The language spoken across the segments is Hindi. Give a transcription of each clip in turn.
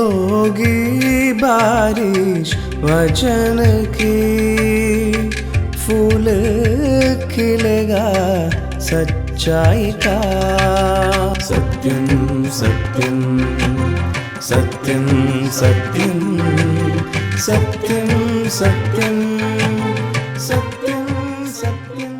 होगी बारिश वचन की, फूल खिलेगा सच्चाई का। सत्यम सत्यम सत्यम सत्यम सत्यम सत्यम सत्यम सत्यम।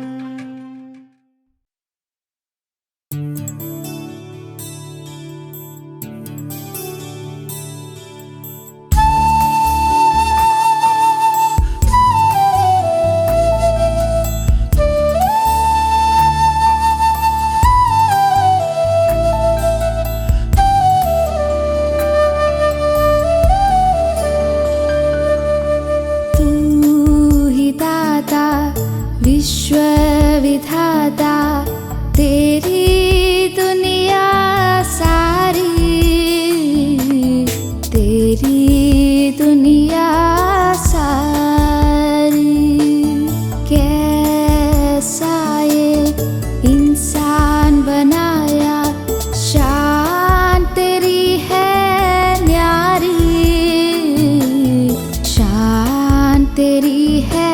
विश्व विधाता तेरी दुनिया सारी, तेरी दुनिया सारी। कैसा ये इंसान बनाया, शान तेरी है न्यारी, शान तेरी है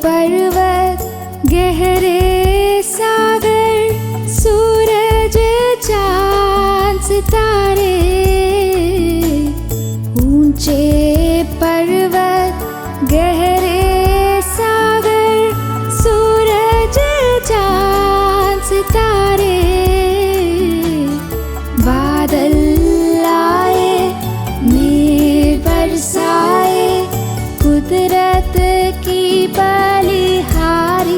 पर्वत गहरे सागर, सूरज चांद सितारे। ऊंचे पर्वत गहरे सागर, सूरज चांद सितारे। बादल आए मेघ बरसाए, कुदरत की बलिहारी,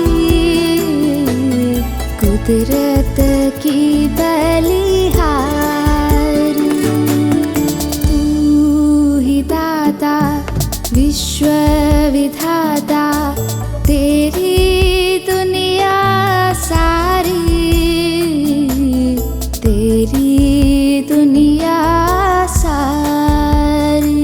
कुदरत की बलिहारी। तू ही दाता विश्व विधाता, तेरी दुनिया सारी, तेरी दुनिया सारी।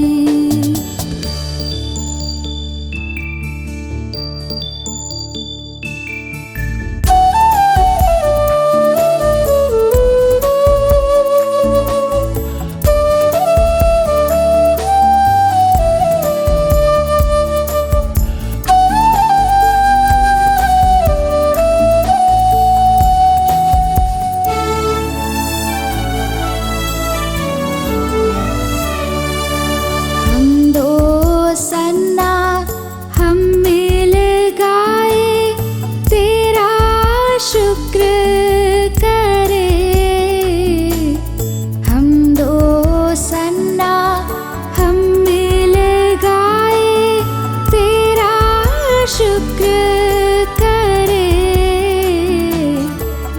शुक्र करे हम दो सन्ना, हम मिल गाए तेरा शुक्र करे।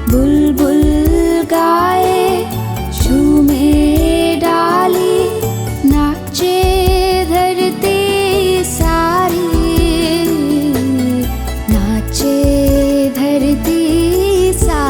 बुलबुल गाए झूमे डाली, नाचे धरती सारी, नाचे धरती सारी।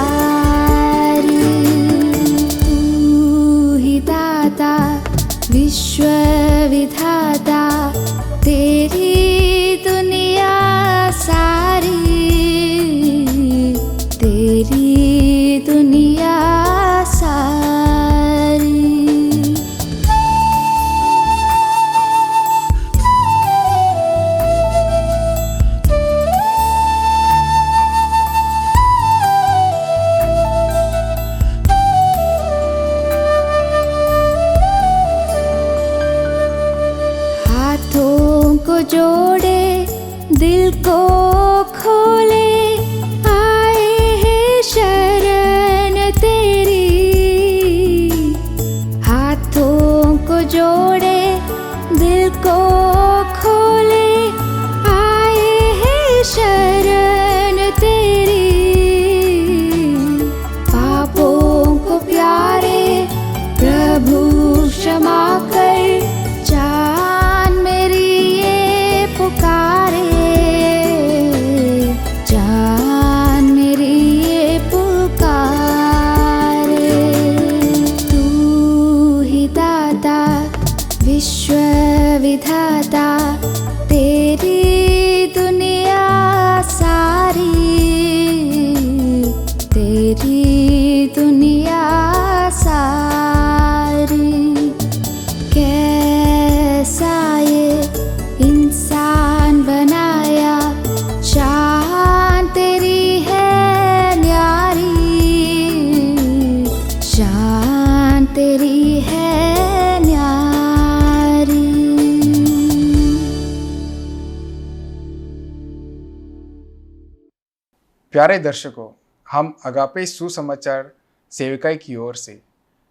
प्यारे दर्शकों, हम अगापे सुसमाचार सेविकाई की ओर से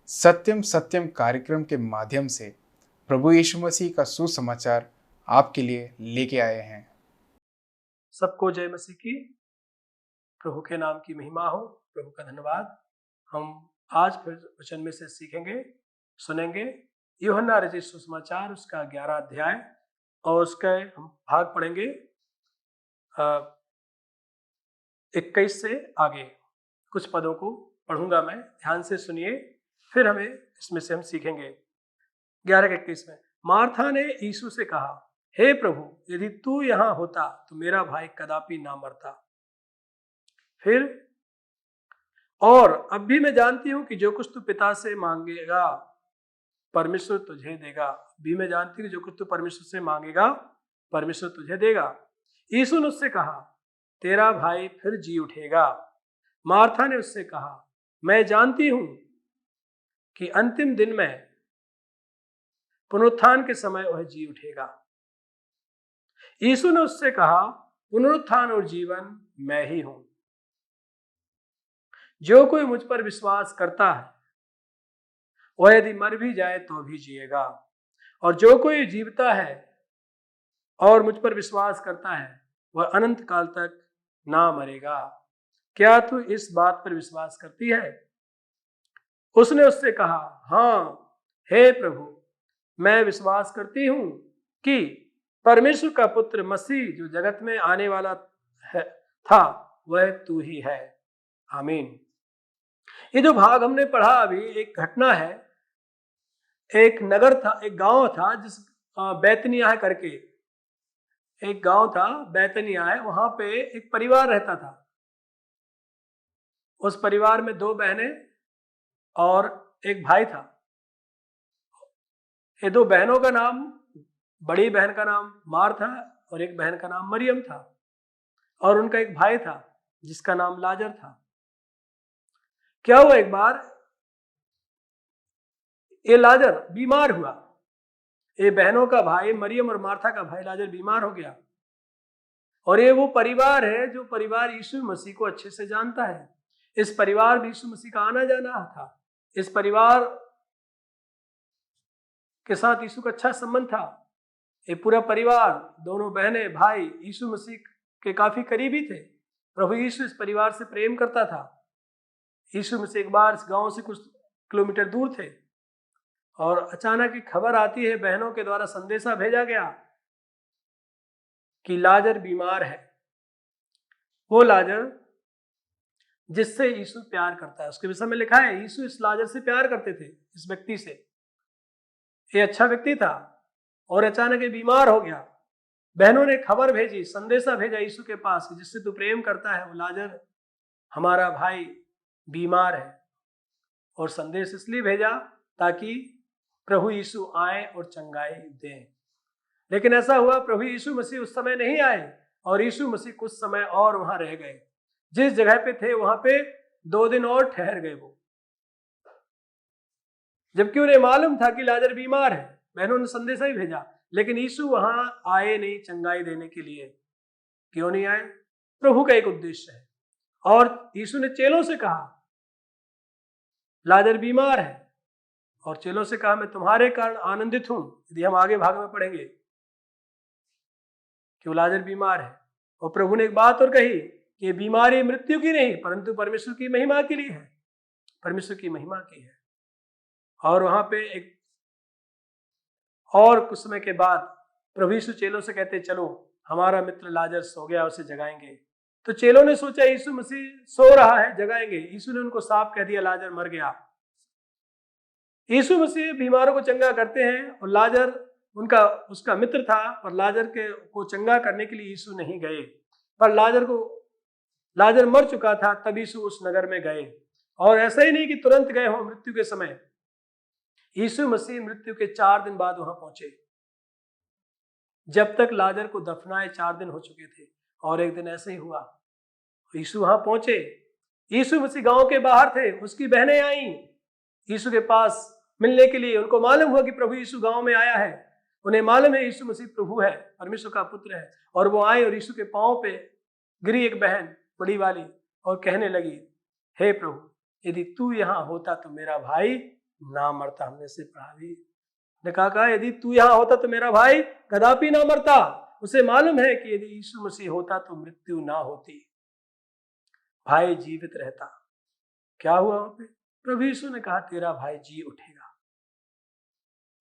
सत्यम सत्यम कार्यक्रम के माध्यम से प्रभु यीशु मसीह का सुसमाचार आपके लिए लेके आए हैं। सबको जय मसीह की। प्रभु के नाम की महिमा हो, प्रभु का धन्यवाद। हम आज फिर वचन में से सीखेंगे, सुनेंगे यूहन्ना रचित सुसमाचार उसका 11 अध्याय और उसके हम भाग पढ़ेंगे 21 से आगे। कुछ पदों को पढ़ूंगा मैं, ध्यान से सुनिए, फिर हमें इसमें से हम सीखेंगे। 11 के 21 में मार्था ने यीशु से कहा, हे प्रभु, यदि तू यहाँ होता तो मेरा भाई कदापि ना मरता। फिर और अब भी मैं जानती हूं कि जो कुछ तू पिता से मांगेगा परमेश्वर तुझे देगा। भी मैं जानती हूँ कि जो कुछ तू परमेश्वर से मांगेगा परमेश्वर तुझे देगा। यीशु ने उससे कहा, तेरा भाई फिर जी उठेगा। मार्था ने उससे कहा, मैं जानती हूं कि अंतिम दिन में पुनरुत्थान के समय वह जी उठेगा। यीशु ने उससे कहा, पुनरुत्थान और जीवन मैं ही हूं। जो कोई मुझ पर विश्वास करता है वह यदि मर भी जाए तो भी जिएगा, और जो कोई जीवता है और मुझ पर विश्वास करता है वह अनंत काल तक ना मरेगा। क्या तू इस बात पर विश्वास करती है? उसने उससे कहा, हाँ हे प्रभु, मैं विश्वास करती हूं कि परमेश्वर का पुत्र मसीह जो जगत में आने वाला था वह तू ही है। आमीन। ये जो भाग हमने पढ़ा अभी, एक घटना है। एक नगर था, एक गांव था, जिस बैतनिय्याह करके एक गांव था, बैतनिय्याह। वहां पे एक परिवार रहता था। उस परिवार में 2 बहनें और एक भाई था। ये 2 बहनों का नाम, बड़ी बहन का नाम मार्था और एक बहन का नाम मरियम था, और उनका एक भाई था जिसका नाम लाजर था। क्या हुआ, एक बार ये लाजर बीमार हुआ। ये बहनों का भाई मरियम और मार्था का भाई लाजर बीमार हो गया। और ये वो परिवार है जो परिवार यीशु मसीह को अच्छे से जानता है। इस परिवार में यीशु मसीह का आना जाना था। इस परिवार के साथ यीशु का अच्छा संबंध था। ये पूरा परिवार, दोनों बहनें, भाई यीशु मसीह के काफी करीबी थे। प्रभु यीशु इस परिवार से प्रेम करता था। यीशु मसीह एक बार इस गांव से कुछ किलोमीटर दूर थे और अचानक एक खबर आती है, बहनों के द्वारा संदेशा भेजा गया कि लाजर बीमार है। वो लाजर जिससे यीशु प्यार करता है, उसके विषय में लिखा है यीशु इस लाजर से प्यार करते थे, इस व्यक्ति से। ये अच्छा व्यक्ति था और अचानक ये बीमार हो गया। बहनों ने खबर भेजी, संदेशा भेजा यीशु के पास, जिससे तू प्रेम करता है वो लाजर हमारा भाई बीमार है। और संदेश इसलिए भेजा ताकि प्रभु यीशु आए और चंगाई दें। लेकिन ऐसा हुआ, प्रभु यीशु मसीह उस समय नहीं आए और यीशु मसीह कुछ समय और वहां रह गए। जिस जगह पे थे वहां पे 2 दिन और ठहर गए वो, जबकि उन्हें मालूम था कि लाजर बीमार है। बहनों ने संदेशा ही भेजा, लेकिन यीशु वहां आए नहीं चंगाई देने के लिए। क्यों नहीं आए? प्रभु का एक उद्देश्य है। और यीशु ने चेलों से कहा, लाजर बीमार है, और चेलों से कहा, मैं तुम्हारे कारण आनंदित हूं। यदि हम आगे भाग में पढ़ेंगे कि वो लाजर बीमार है। और प्रभु ने एक बात और कही कि ये बीमारी मृत्यु की नहीं परंतु परमेश्वर की महिमा के लिए है, परमेश्वर की महिमा की है। और वहां पे एक और कुछ समय के बाद प्रभु यीशु चेलों से कहते, चलो हमारा मित्र लाजर सो गया, उसे जगाएंगे। तो चेलों ने सोचा यीशु मसीह सो रहा है, जगाएंगे। यीशु ने उनको साफ कह दिया, लाजर मर गया। यीशु मसीह बीमारों को चंगा करते हैं और लाजर उसका मित्र था, और लाजर को चंगा करने के लिए यीशु नहीं गए। पर लाजर मर चुका था, तब यीशु उस नगर में गए। और ऐसा ही नहीं कि तुरंत गए हो मृत्यु के समय। यीशु मसीह मृत्यु के 4 दिन बाद वहां पहुंचे। जब तक लाजर को दफनाए 4 दिन हो चुके थे। और एक दिन ऐसे ही हुआ, यीशु वहां पहुंचे। यीशु मसीह गांव के बाहर थे, उसकी बहनें आई यीशु के पास मिलने के लिए। उनको मालूम हुआ कि प्रभु यीशु गांव में आया है। उन्हें मालूम है यीशु मसीह प्रभु है, परमेश्वर का पुत्र है। और वो आए और यीशु के पांव पे गिरी एक बहन, बड़ी वाली, और कहने लगी, हे प्रभु, यदि तू यहाँ होता तो मेरा भाई ना मरता। हमने से पढ़ा भी, ने कहा यदि तू यहाँ होता तो मेरा भाई कदापि ना मरता। उसे मालूम है कि यदि यीशु मसीह होता तो मृत्यु ना होती, भाई जीवित रहता। क्या हुआ वहां पे? प्रभु यीशु ने कहा, तेरा भाई जी उठेगा।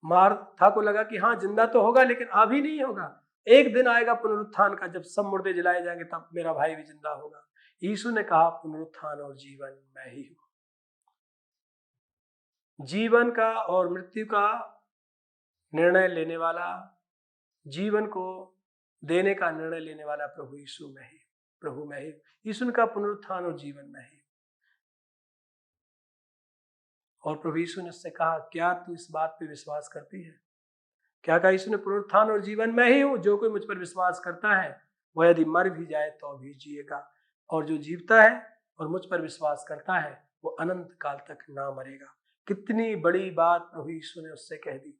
मार्था को लगा कि हाँ जिंदा तो होगा, लेकिन अभी नहीं होगा, एक दिन आएगा पुनरुत्थान का, जब सब मुर्दे जलाए जाएंगे तब मेरा भाई भी जिंदा होगा। यीशु ने कहा, पुनरुत्थान और जीवन मैं ही हूं। जीवन का और मृत्यु का निर्णय लेने वाला, जीवन को देने का निर्णय लेने वाला प्रभु यीशु में ही, प्रभु में ही। यीशु ने कहा, पुनरुत्थान और जीवन में ही। और प्रभु यीशु ने उससे कहा, क्या तू इस बात पे विश्वास करती है? क्या कहा यीशु ने? पुनरुत्थान और जीवन मैं ही हूं। जो कोई मुझ पर विश्वास करता है वह यदि मर भी जाए तो भी जिएगा, और जो जीवता है और मुझ पर विश्वास करता है वो अनंत काल तक ना मरेगा। कितनी बड़ी बात प्रभु यीशु ने उससे कह दी।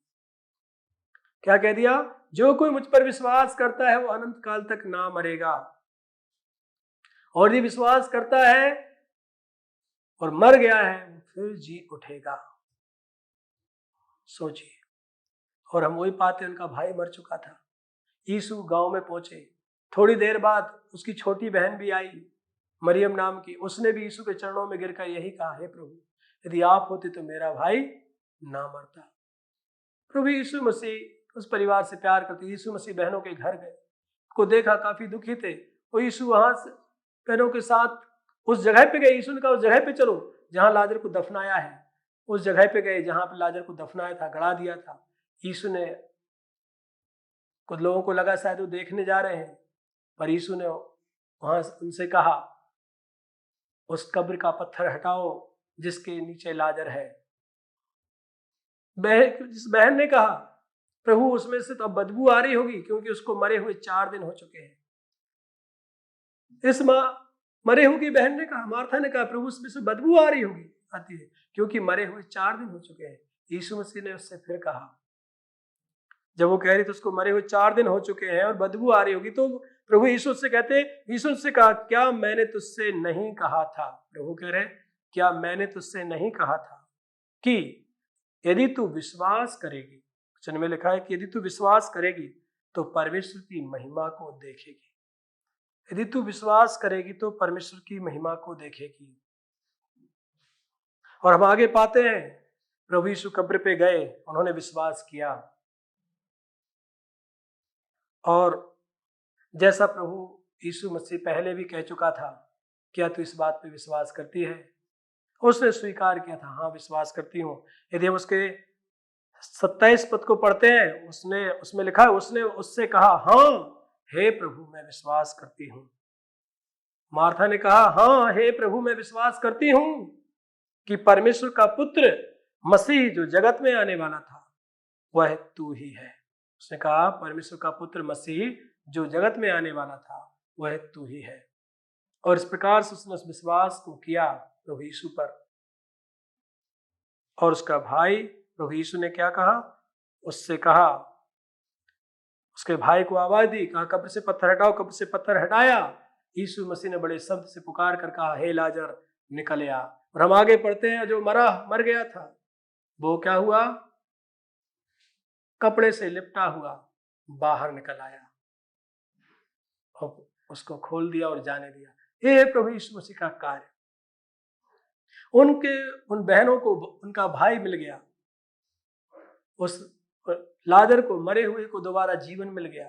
क्या कह दिया? जो कोई मुझ पर विश्वास करता है वो अनंत काल तक ना मरेगा, और यदि विश्वास करता है और मर गया है वो फिर जी उठेगा। सोचिए। और हम वही पाते, उनका भाई मर चुका था। यीशु गांव में पहुंचे, थोड़ी देर बाद उसकी छोटी बहन भी आई, मरियम नाम की। उसने भी यीशु के चरणों में गिरकर यही कहा, हे प्रभु, यदि आप होते तो मेरा भाई ना मरता। प्रभु यीशु मसीह उस परिवार से प्यार करते। यीशु मसीह बहनों के घर गए, को देखा, काफी दुखी थे। वो यीशु वहां से बहनों के साथ उस जगह पे गए। यीशु ने कहा, उस जगह पे चलो जहां लाजर को दफनाया है। उस जगह पे गए जहां पे लाजर को दफनाया था, गड़ा दिया था। यीशु ने, कुछ लोगों को लगा शायद वो देखने जा रहे हैं, पर यीशु ने वहां उनसे कहा, उस कब्र का पत्थर हटाओ जिसके नीचे लाजर है। जिस बहन ने कहा, प्रभु उसमें से तो अब बदबू आ रही होगी, क्योंकि उसको मरे हुए 4 दिन हो चुके हैं। इस मरे हुए की बहन ने कहा, मार्था ने कहा, प्रभु उसमें से बदबू आ रही होगी, आती है, क्योंकि मरे हुए 4 दिन हो चुके हैं। यीशु मसीह ने उससे फिर कहा, जब वो कह रही तो उसको मरे हुए 4 दिन हो चुके हैं और बदबू आ रही होगी, तो प्रभु यीशु से कहते, यीशु से कहा, क्या मैंने तुझसे नहीं कहा था? प्रभु कह रहे, क्या मैंने तुझसे नहीं कहा था कि यदि तू विश्वास करेगी, वचन में लिखा है कि यदि तू विश्वास करेगी तो परमेश्वर की महिमा को देखेगी। यदि तू विश्वास करेगी तो परमेश्वर की महिमा को देखेगी। और हम आगे पाते हैं, प्रभु यीशु कब्र पे गए, उन्होंने विश्वास किया, और जैसा प्रभु यीशु मसीह पहले भी कह चुका था, क्या तू इस बात पे विश्वास करती है? उसने स्वीकार किया था, हाँ विश्वास करती हूँ। यदि हम उसके 27 पद को पढ़ते हैं, उसमें लिखा है, उसने उससे कहा, हाँ हे प्रभु मैं विश्वास करती हूँ। मार्था ने कहा, हाँ हे प्रभु मैं विश्वास करती हूँ कि परमेश्वर का पुत्र मसीह जो जगत में आने वाला था वह तू ही है। उसने कहा, परमेश्वर का पुत्र मसीह जो जगत में आने वाला था वह तू ही है। और इस प्रकार से उसने उस विश्वास को किया प्रभु यीशु पर। और उसका भाई, प्रभु यीशु ने क्या कहा? उससे कहा, उसके भाई को आवाज दी, कहा कब्र से पत्थर हटाओ। कब्र से पत्थर हटाया। यीशु मसीह ने बड़े शब्द से पुकार कर कहा, हे लाजर निकल आ। और हम आगे पढ़ते हैं, जो मर गया था वो क्या हुआ? कपड़े से लिपटा हुआ बाहर निकल आया, और उसको खोल दिया और जाने दिया। ये प्रभु यीशु मसीह का कार्य। उन बहनों को उनका भाई मिल गया, उस लाजर को, मरे हुए को दोबारा जीवन मिल गया।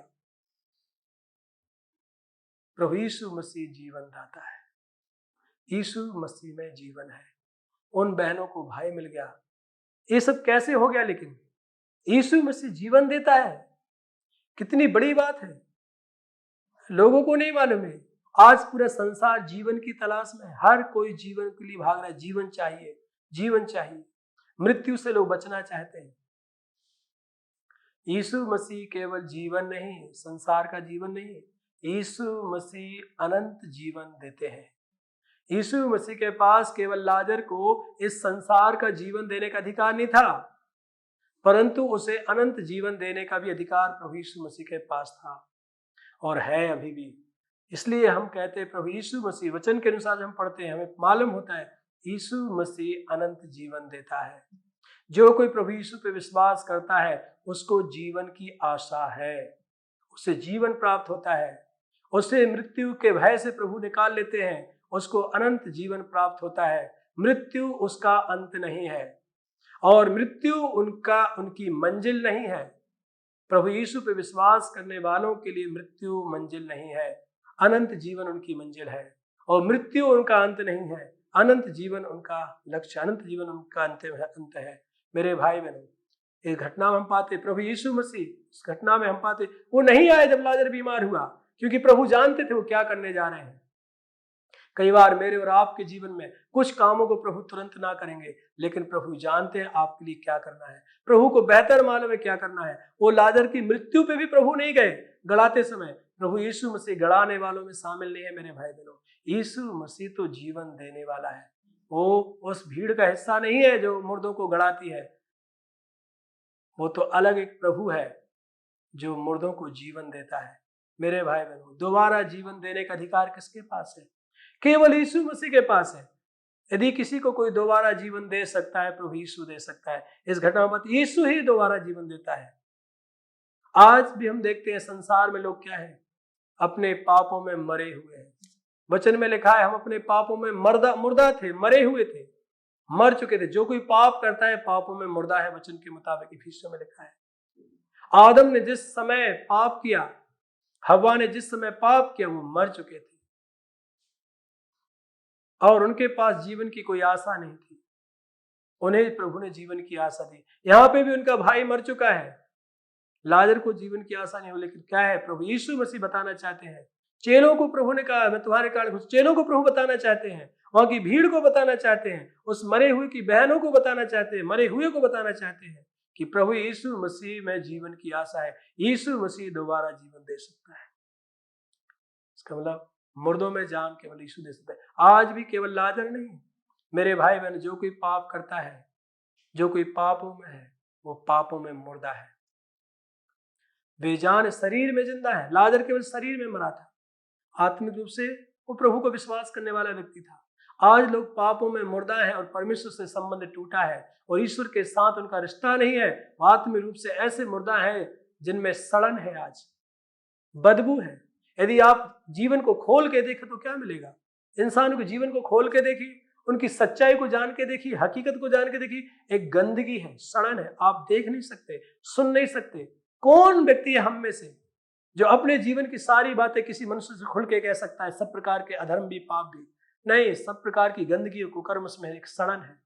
प्रभु यीशु मसीह जीवन दाता है। यीशु मसीह में जीवन है। उन बहनों को भाई मिल गया। ये सब कैसे हो गया? लेकिन यीशु मसीह जीवन देता है। कितनी बड़ी बात है, लोगों को नहीं मालूम है। आज पूरा संसार जीवन की तलाश में, हर कोई जीवन के लिए भाग रहा है। जीवन चाहिए, जीवन चाहिए। मृत्यु से लोग बचना चाहते हैं। यीशु मसीह केवल जीवन नहीं, संसार का जीवन नहीं, यीशु मसीह अनंत जीवन देते हैं। यीशु मसीह के पास केवल लाजर को इस संसार का जीवन देने का अधिकार नहीं था, परंतु उसे अनंत जीवन देने का भी अधिकार प्रभु यीशु मसीह के पास था, और है अभी भी। इसलिए हम कहते हैं प्रभु यीशु मसीह, वचन के अनुसार हम पढ़ते हैं, हमें मालूम होता है यीशु मसीह अनंत जीवन देता है। जो कोई प्रभु यीशु पे विश्वास करता है उसको जीवन की आशा है, उसे जीवन प्राप्त होता है, उसे मृत्यु के भय से प्रभु निकाल लेते हैं, उसको अनंत जीवन प्राप्त होता है। मृत्यु उसका अंत नहीं है और मृत्यु उनकी मंजिल नहीं है। प्रभु यीशु पे विश्वास करने वालों के लिए मृत्यु मंजिल नहीं है, अनंत जीवन उनकी मंजिल है। और मृत्यु उनका अंत नहीं है, अनंत जीवन उनका लक्ष्य, अनंत जीवन उनका अंत है। मेरे भाई बहनों, इस घटना में हम पाते प्रभु यीशु मसीह, इस घटना में हम पाते वो नहीं आए जब लाजर बीमार हुआ, क्योंकि प्रभु जानते थे वो क्या करने जा रहे हैं। कई बार मेरे और आपके जीवन में कुछ कामों को प्रभु तुरंत ना करेंगे, लेकिन प्रभु जानते हैं आपके लिए क्या करना है, प्रभु को बेहतर मालूम है क्या करना है। वो लाजर की मृत्यु पे भी प्रभु नहीं गए गड़ाते समय। प्रभु यीशु मसीह गड़ाने वालों में शामिल नहीं है मेरे भाई बहनों। यीशु मसीह तो जीवन देने वाला है, वो उस भीड़ का हिस्सा नहीं है जो मुर्दों को गड़ाती है। वो तो अलग एक प्रभु है जो मुर्दों को जीवन देता है। मेरे भाई बहनों, दोबारा जीवन देने का अधिकार किसके पास है? केवल यीशु मसीह के पास है। यदि किसी को कोई दोबारा जीवन दे सकता है, प्रभु यीशु दे सकता है। इस घटना में यीशु ही दोबारा जीवन देता है। आज भी हम देखते हैं संसार में लोग क्या है, अपने पापों में मरे हुए हैं। वचन में लिखा है हम अपने पापों में मुर्दा थे, मरे हुए थे, मर चुके थे। जो कोई पाप करता है पापों में मुर्दा है, वचन के मुताबिक इफिसियों में लिखा है। आदम ने जिस समय पाप किया, हव्वा ने जिस समय पाप किया, वो मर चुके थे और उनके पास जीवन की कोई आशा नहीं थी। उन्हें प्रभु ने जीवन की आशा दी। यहाँ पे भी उनका भाई मर चुका है, लाजर को जीवन की आशा नहीं हो। लेकिन क्या है, प्रभु यीशु मसीह बताना चाहते हैं। चेलों को प्रभु ने कहा मैं तुम्हारे कारण, चेलों को प्रभु बताना चाहते हैं, वहां की भीड़ को बताना चाहते हैं, उस मरे हुए की बहनों को बताना चाहते हैं, मरे हुए को बताना चाहते हैं कि प्रभु यीशु मसीह में जीवन की आशा है। यीशु मसीह दोबारा जीवन दे सकता है। इसका मतलब मुर्दों में जान केवल यीशु दे सकता है। आज भी केवल लाजर नहीं, मेरे भाई बहन, जो कोई पाप करता है, जो कोई पापों में है, वो पापों में मुर्दा है। बेजान शरीर में जिंदा है। लाजर केवल शरीर में मरा था, आत्मिक रूप से वो प्रभु को विश्वास करने वाला व्यक्ति था। आज लोग पापों में मुर्दा है और परमेश्वर से संबंध टूटा है और ईश्वर के साथ उनका रिश्ता नहीं है। आत्मिक रूप से ऐसे मुर्दा है जिनमें सड़न है, आज बदबू है। यदि आप जीवन को खोल के देखें तो क्या मिलेगा? इंसान को जीवन को खोल के देखी, उनकी सच्चाई को जान के देखी, हकीकत को जान के देखी, एक गंदगी है, सड़न है। आप देख नहीं सकते, सुन नहीं सकते। कौन व्यक्ति है हम में से जो अपने जीवन की सारी बातें किसी मनुष्य से खुल के कह सकता है? सब प्रकार के अधर्म भी, पाप भी नहीं, सब प्रकार की गंदगी और कुकर्म में एक सड़न है।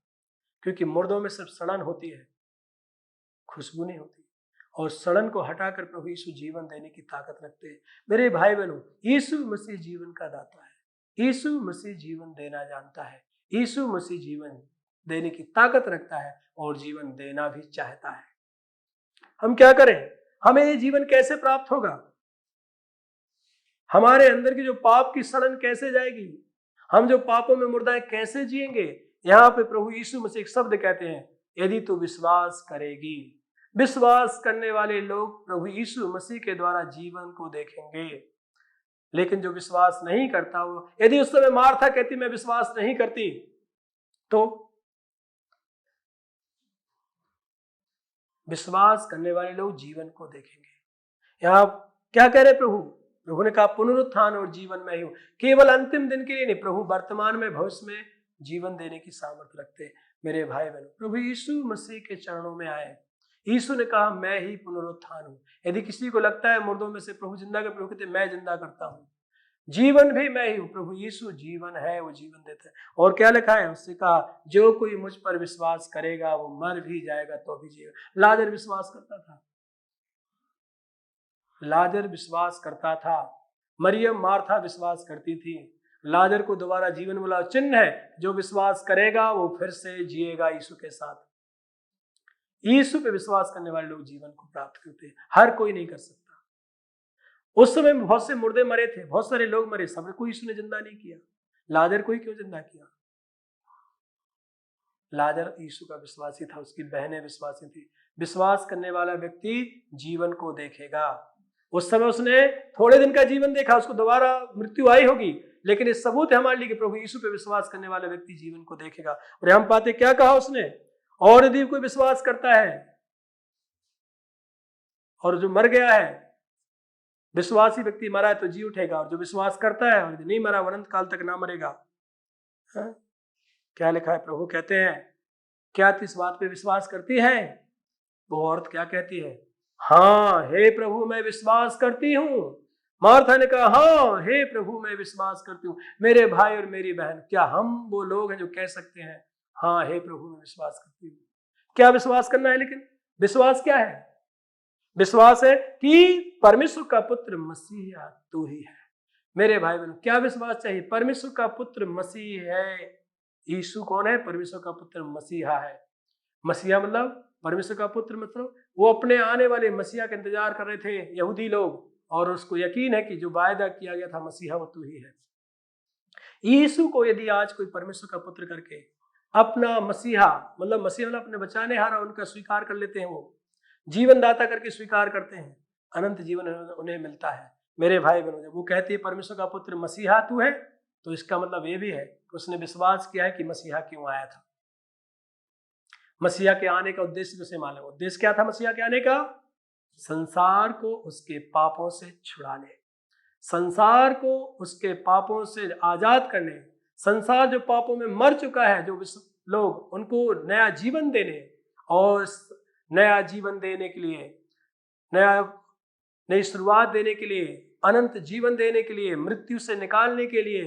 क्योंकि मुर्दों में सिर्फ सड़न होती है, खुशबू नहीं होती। और सड़न को हटाकर प्रभु यीशु जीवन देने की ताकत रखते हैं। मेरे भाई बहनों, यीशु मसीह जीवन का दाता है। यीशु मसीह जीवन देना जानता है। यीशु मसीह जीवन देने की ताकत रखता है और जीवन देना भी चाहता है। हम क्या करें? हमें ये जीवन कैसे प्राप्त होगा? हमारे अंदर की जो पाप की सड़न कैसे जाएगी? हम जो पापों में मुर्दा है कैसे जिएंगे? यहाँ पे प्रभु यीशु मसीह एक शब्द कहते हैं, यदि तू विश्वास करेगी। विश्वास करने वाले लोग प्रभु यीशु मसीह के द्वारा जीवन को देखेंगे। लेकिन जो विश्वास नहीं करता, वो यदि उस समय मार्था कहती मैं विश्वास नहीं करती, तो विश्वास करने वाले लोग जीवन को देखेंगे। यहाँ क्या कह रहे प्रभु? प्रभु ने कहा पुनरुत्थान और जीवन में ही हूं। केवल अंतिम दिन के लिए नहीं, प्रभु वर्तमान में, भविष्य में जीवन देने की सामर्थ्य रखते हैं। मेरे भाई बहनों, प्रभु यीशु मसीह के चरणों में आए। यीशु ने कहा मैं ही पुनरुत्थान हूं। यदि किसी को लगता है मुर्दों में से प्रभु जिंदा कर, प्रभु कहते मैं जिंदा करता हूं, जीवन भी मैं ही हूं। प्रभु यीशु जीवन है, वो जीवन देता है। और क्या लिखा है? उससे कहा जो कोई मुझ पर विश्वास करेगा वो मर भी जाएगा तो भी जिएगा। लाजर विश्वास करता था, लाजर विश्वास करता था। मरियम मार्था विश्वास करती थी। लाजर को दोबारा जीवन मिला। चिन्ह है, जो विश्वास करेगा वो फिर से जिएगा यीशु के साथ। यीशु पे विश्वास करने वाले लोग जीवन को प्राप्त करते हैं। हर कोई नहीं कर सकता। उस समय बहुत से मुर्दे मरे थे, बहुत सारे लोग मरे, सबको यीशु ने जिंदा नहीं किया। लाजर को ही क्यों जिंदा किया? लाजर यीशु का विश्वासी था, उसकी बहनें विश्वासी थी। विश्वास करने वाला व्यक्ति जीवन को देखेगा। उस समय उसने थोड़े दिन का जीवन देखा, उसको दोबारा मृत्यु आई होगी, लेकिन ये सबूत है हमारे लिए कि प्रभु यीशु पे विश्वास करने वाला व्यक्ति जीवन को देखेगा। और हम पाते क्या कहा उसने, और यदि कोई विश्वास करता है और जो मर गया है, विश्वासी व्यक्ति मरा है तो जी उठेगा, और जो विश्वास करता है और यदि नहीं मरा वो अनंत काल तक ना मरेगा। हाँ? क्या लिखा है, प्रभु कहते हैं क्या तू इस बात पे विश्वास करती है? वो औरत क्या कहती है, हाँ हे प्रभु मैं विश्वास करती हूँ। मार्था ने कहा हाँ हे प्रभु मैं विश्वास करती हूँ। मेरे भाई और मेरी बहन, क्या हम वो लोग हैं जो कह सकते हैं हाँ हे प्रभु मैं विश्वास करती हूँ? क्या विश्वास करना है, लेकिन विश्वास क्या है? विश्वास है कि परमेश्वर का पुत्र मसीहा तू ही है। मेरे भाई बहनों, क्या विश्वास चाहिए? परमेश्वर का पुत्र मसीह है। यीशु कौन है? परमेश्वर का पुत्र मसीहा है। मसीहा मतलब परमेश्वर का पुत्र, मतलब वो अपने आने वाले मसीहा का इंतजार कर रहे थे यहूदी लोग, और उसको यकीन है कि जो वायदा किया गया था मसीहा वो तू ही है। यीशु को यदि आज कोई परमेश्वर का पुत्र करके अपना मसीहा मतलब अपने बचाने हारा उनका स्वीकार कर लेते हैं, वो जीवन दाता करके स्वीकार करते हैं, अनंत जीवन उन्हें मिलता है। मेरे भाई बहनों, जब वो कहती है परमेश्वर का पुत्र मसीहा तू है, तो इसका मतलब ये भी है कि उसने विश्वास किया है कि मसीहा क्यों आया था। मसीहा के आने का उद्देश्य उसे मालूम। उद्देश्य क्या था मसीहा के आने का? संसार को उसके पापों से छुड़ाने, संसार को उसके पापों से आजाद करने, संसार जो पापों में मर चुका है, जो लोग उनको नया जीवन देने, और नया जीवन देने के लिए, नई शुरुआत देने के लिए, अनंत जीवन देने के लिए, मृत्यु से निकालने के लिए,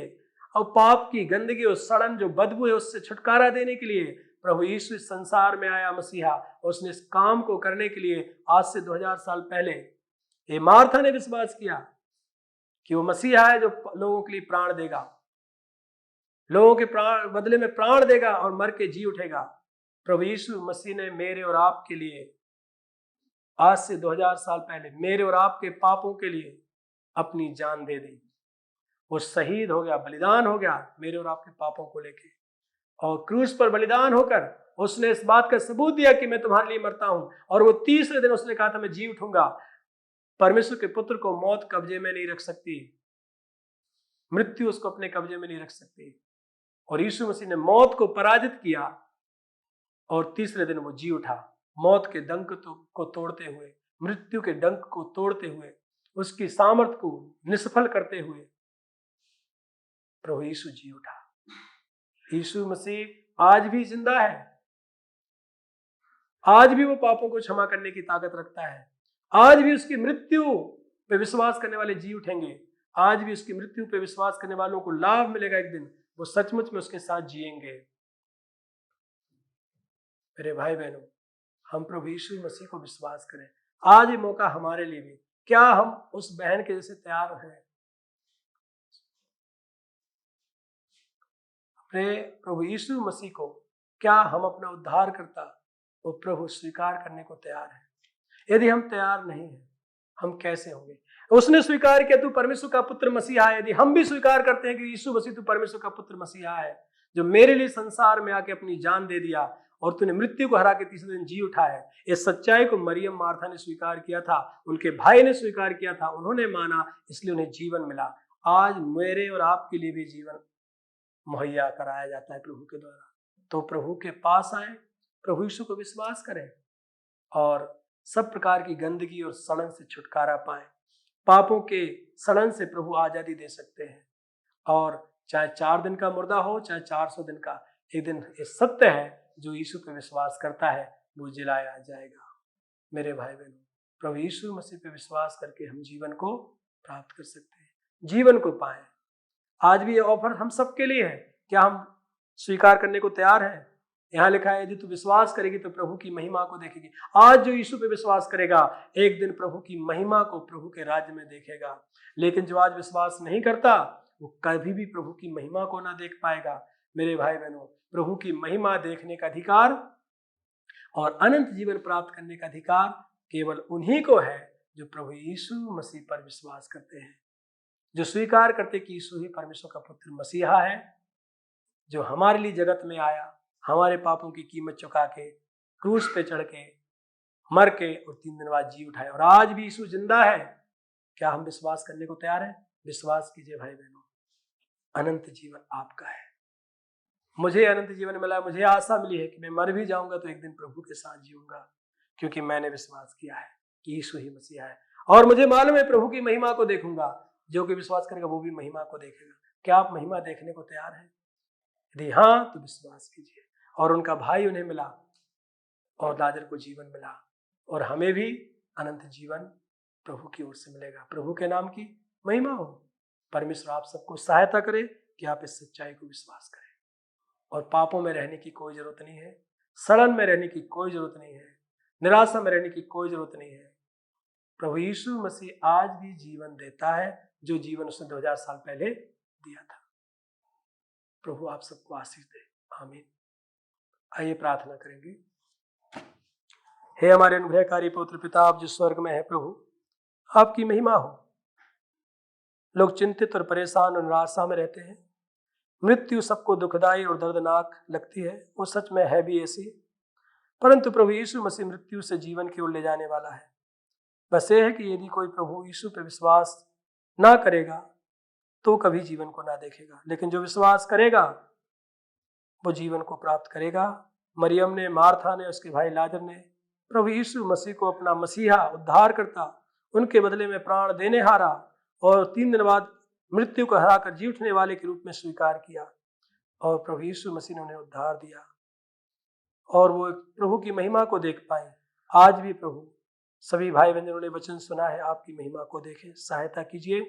और पाप की गंदगी और सड़न जो बदबू है उससे छुटकारा देने के लिए प्रभु यीशु इस संसार में आया मसीहा। और उसने इस काम को करने के लिए आज से 2000 साल पहले ये मार्था ने विश्वास किया कि वो मसीहा है जो लोगों के लिए प्राण देगा, लोगों के प्राण बदले में प्राण देगा और मर के जी उठेगा। प्रभु यीशु मसीह ने मेरे और आपके लिए आज से 2000 साल पहले मेरे और आपके पापों के लिए अपनी जान दे दी। वो शहीद हो गया, बलिदान हो गया मेरे और आपके पापों को लेके, और क्रूस पर बलिदान होकर उसने इस बात का सबूत दिया कि मैं तुम्हारे लिए मरता हूं, और वो तीसरे दिन उसने कहा था मैं जी उठूंगा। परमेश्वर के पुत्र को मौत कब्जे में नहीं रख सकती, मृत्यु उसको अपने कब्जे में नहीं रख सकती, और यीशु मसीह ने मौत को पराजित किया और तीसरे दिन वो जी उठा। मौत के डंक को तोड़ते हुए, मृत्यु के डंक को तोड़ते हुए, उसकी सामर्थ को निष्फल करते हुए प्रभु यीशु जी उठा। यीशु मसीह आज भी जिंदा है, आज भी वो पापों को क्षमा करने की ताकत रखता है, आज भी उसकी मृत्यु पे विश्वास करने वाले जी उठेंगे, आज भी उसकी मृत्यु पे विश्वास करने वालों को लाभ मिलेगा। एक दिन वो सचमुच में उसके साथ जिएंगे। मेरे भाई बहनों, हम प्रभु यीशु मसीह को विश्वास करें। आज ये मौका हमारे लिए भी, क्या हम उस बहन के जैसे तैयार हैं? अपने प्रभु यीशु मसीह को क्या हम अपना उद्धार करता वो प्रभु स्वीकार करने को तैयार है? यदि हम तैयार नहीं हैं, हम कैसे होंगे? उसने स्वीकार किया तू परमेश्वर का पुत्र मसीहा है। यदि हम भी स्वीकार करते हैं कि यीशु मसीह तू परमेश्वर का पुत्र मसीहा है, जो मेरे लिए संसार में आके अपनी जान दे दिया और तूने मृत्यु को हरा के तीसरे दिन जी उठा है, इस सच्चाई को मरियम मार्था ने स्वीकार किया था, उनके भाई ने स्वीकार किया था, उन्होंने माना, इसलिए उन्हें जीवन मिला। आज मेरे और आपके लिए भी जीवन मुहैया कराया जाता है प्रभु के द्वारा। तो प्रभु के पास आए, प्रभु यीशु को विश्वास करें और सब प्रकार की गंदगी और सड़न से छुटकारा पाएं। पापों के सड़न से प्रभु आजादी दे सकते हैं, और चाहे 4 दिन का मुर्दा हो चाहे 400 दिन का, एक दिन ये सत्य है जो यीशु पे विश्वास करता है वो जिलाया जाएगा। मेरे भाई बहनों, प्रभु यीशु मसीह पे विश्वास करके हम जीवन को प्राप्त कर सकते हैं, जीवन को पाएं। आज भी ये ऑफर हम सबके लिए है। क्या हम स्वीकार करने को तैयार हैं? यहाँ लिखा है यदि तू विश्वास करेगी तो प्रभु की महिमा को देखेगी। आज जो यीशु पे विश्वास करेगा एक दिन प्रभु की महिमा को प्रभु के राज्य में देखेगा। लेकिन जो आज विश्वास नहीं करता वो कभी भी प्रभु की महिमा को ना देख पाएगा। मेरे भाई बहनों, प्रभु की महिमा देखने का अधिकार और अनंत जीवन प्राप्त करने का अधिकार केवल उन्हीं को है जो प्रभु यीशु मसीह पर विश्वास करते हैं, जो स्वीकार करते कि यीशु ही परमेश्वर का पुत्र मसीहा है, जो हमारे लिए जगत में आया, हमारे पापों की कीमत चुका के क्रूस पे चढ़ के मर के और 3 दिन बाद जी उठाए। और आज भी यीशु जिंदा है, क्या हम विश्वास करने को तैयार हैं? विश्वास कीजिए भाई बहनों, अनंत जीवन आपका है। मुझे अनंत जीवन मिला, मुझे आशा मिली है कि मैं मर भी जाऊंगा तो एक दिन प्रभु के साथ जीऊंगा, क्योंकि मैंने विश्वास किया है कि यीशु ही मसीहा है। और मुझे मालूम है प्रभु की महिमा को देखूंगा, जो कि विश्वास करेगा वो भी महिमा को देखेगा। क्या आप महिमा देखने को तैयार हैं? यदि हाँ तो विश्वास कीजिए। और उनका भाई उन्हें मिला और लाजर को जीवन मिला, और हमें भी अनंत जीवन प्रभु की ओर से मिलेगा। प्रभु के नाम की महिमा हो। परमेश्वर आप सबको सहायता करे कि आप इस सच्चाई को विश्वास करें, और पापों में रहने की कोई जरूरत नहीं है, सड़न में रहने की कोई जरूरत नहीं है, निराशा में रहने की कोई जरूरत नहीं है। प्रभु यीशु मसीह आज भी जीवन देता है, जो जीवन उसने 2000 साल पहले दिया था। प्रभु आप सबको आशीष दे, आमीन। आइए प्रार्थना करेंगे। हे हमारे अनुग्रहकारी पुत्र पिता, आप जो स्वर्ग में है प्रभु, आपकी महिमा हो। लोग चिंतित और परेशान और निराशा में रहते हैं। मृत्यु सबको दुखदाई और दर्दनाक लगती है, वो सच में है भी ऐसी, परंतु प्रभु यीशु मसीह मृत्यु से जीवन की ओर ले जाने वाला है। बस ये है कि यदि कोई प्रभु यीशु पे विश्वास ना करेगा तो कभी जीवन को ना देखेगा, लेकिन जो विश्वास करेगा वो जीवन को प्राप्त करेगा। मरियम ने, मार्था ने, उसके भाई लाजर ने प्रभु यीशु मसीह को अपना मसीहा, उद्धार करता, उनके बदले में प्राण देने हारा और 3 दिन बाद मृत्यु को हराकर जी उठने वाले के रूप में स्वीकार किया, और प्रभु यीशु मसीह ने उन्हें उद्धार दिया और वो प्रभु की महिमा को देख पाए। आज भी प्रभु सभी भाई बहन जिन्होंने वचन सुना है, आपकी महिमा को देखें। सहायता कीजिए,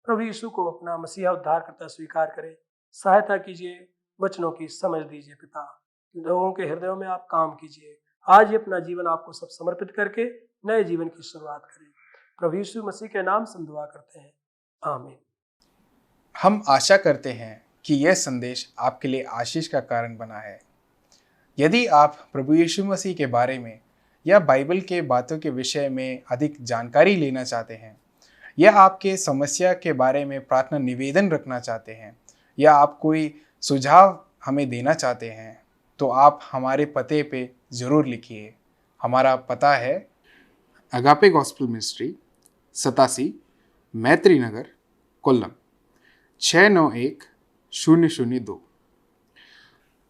प्रभु यीशु को अपना मसीहा उद्धार करता स्वीकार करें। सहायता कीजिए, वचनों की समझ दीजिए पिता, लोगों के हृदयों में आप काम कीजिए। आज ही अपना जीवन आपको सब समर्पित करके नए जीवन की शुरुआत करें। प्रभु यीशु मसीह के नाम से दुआ करते हैं, आमीन। हम आशा करते हैं कि यह संदेश आपके लिए आशीष का कारण बना है। यदि आप प्रभु यीशु मसीह के बारे में या बाइबल के बातों के विषय में अधिक जानकारी लेना चाहते हैं, या आपके समस्या के बारे में प्रार्थना निवेदन रखना चाहते हैं, या आप कोई सुझाव हमें देना चाहते हैं, तो आप हमारे पते पे ज़रूर लिखिए। हमारा पता है अगापे गॉस्पेल मिनिस्ट्री, 87 मैत्री नगर, कोल्लम 691002।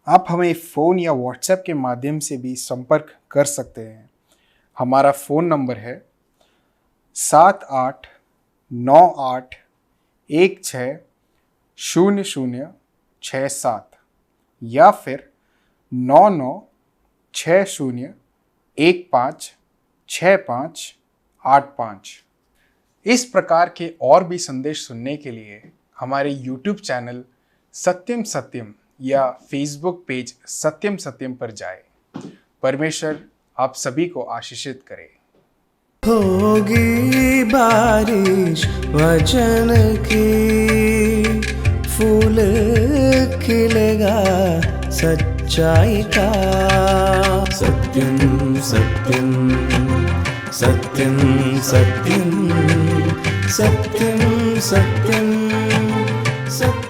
आप हमें फ़ोन या व्हाट्सएप के माध्यम से भी संपर्क कर सकते हैं। हमारा फ़ोन नंबर है 7898160067 या फिर 9960156585। इस प्रकार के और भी संदेश सुनने के लिए हमारे YouTube चैनल सत्यम सत्यम या फेसबुक पेज सत्यम सत्यम पर जाएं। परमेश्वर आप सभी को आशीषित करे। होगी बारिश वचन की, फूल खिलेगा सच्चाई का। सत्यम सत्यम सत्यम सत्यम सत्यम सत्यम सत्यम।